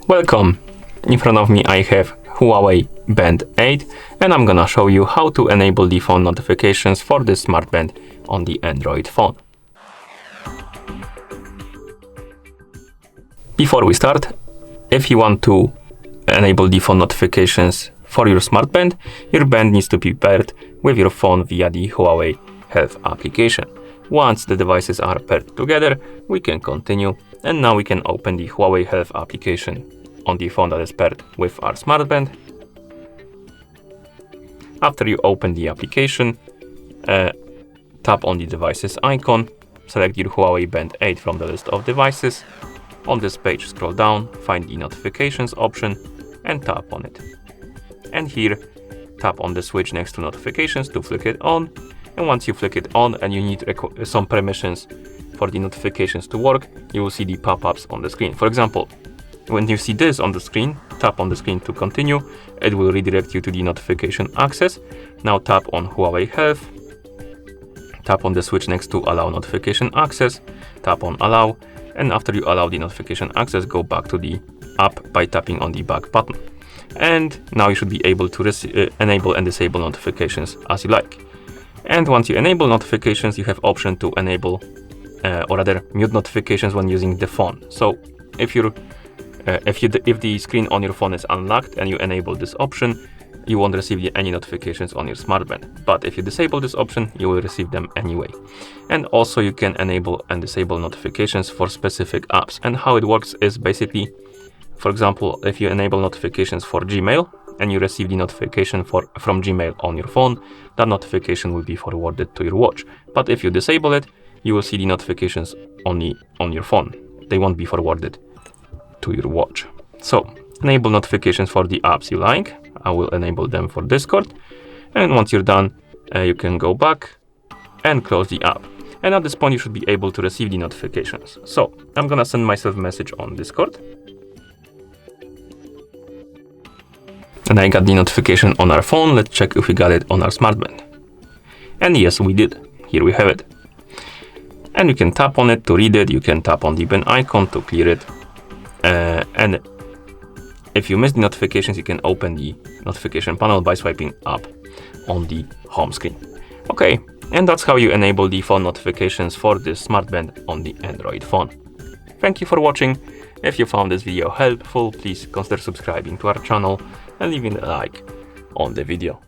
Welcome! In front of me I have HUAWEI Band 8 and I'm gonna show you how to enable the phone notifications for this smart band on the Android phone. Before we start, if you want to enable the phone notifications for your smart band, your band needs to be paired with your phone via the HUAWEI Health application. Once the devices are paired together, we can continue, and now we can open the HUAWEI Health application on the phone that is paired with our smart band. After you open the application, tap on the devices icon, select your HUAWEI Band 8 from the list of devices. On this page, scroll down, find the notifications option and tap on it. And here, tap on the switch next to notifications to flick it on. And once you flick it on and you need some permissions for the notifications to work, you will see the pop-ups on the screen. For example, when you see this on the screen, tap on the screen to continue. It will redirect you to the notification access. Now tap on HUAWEI Health. Tap on the switch next to allow notification access. Tap on allow. And after you allow the notification access, go back to the app by tapping on the back button. And now you should be able to enable and disable notifications as you like. And once you enable notifications, you have option to enable or rather mute notifications when using the phone. So if the screen on your phone is unlocked and you enable this option, you won't receive any notifications on your smart band. But if you disable this option, you will receive them anyway. And also you can enable and disable notifications for specific apps. And how it works is basically, for example, if you enable notifications for Gmail and you receive the notification from Gmail on your phone, that notification will be forwarded to your watch. But if you disable it, you will see the notifications only on your phone. They won't be forwarded to your watch. So enable notifications for the apps you like. I will enable them for Discord. And once you're done, you can go back and close the app. And at this point, you should be able to receive the notifications. So I'm gonna send myself a message on Discord. And I got the notification on our phone. Let's check if we got it on our smart band. And yes, we did. Here we have it. And you can tap on it to read it. You can tap on the band icon to clear it. And if you miss the notifications, you can open the notification panel by swiping up on the home screen. Okay, and that's how you enable the phone notifications for this smart band on the Android phone. Thank you for watching. If you found this video helpful, please consider subscribing to our channel and leaving a like on the video.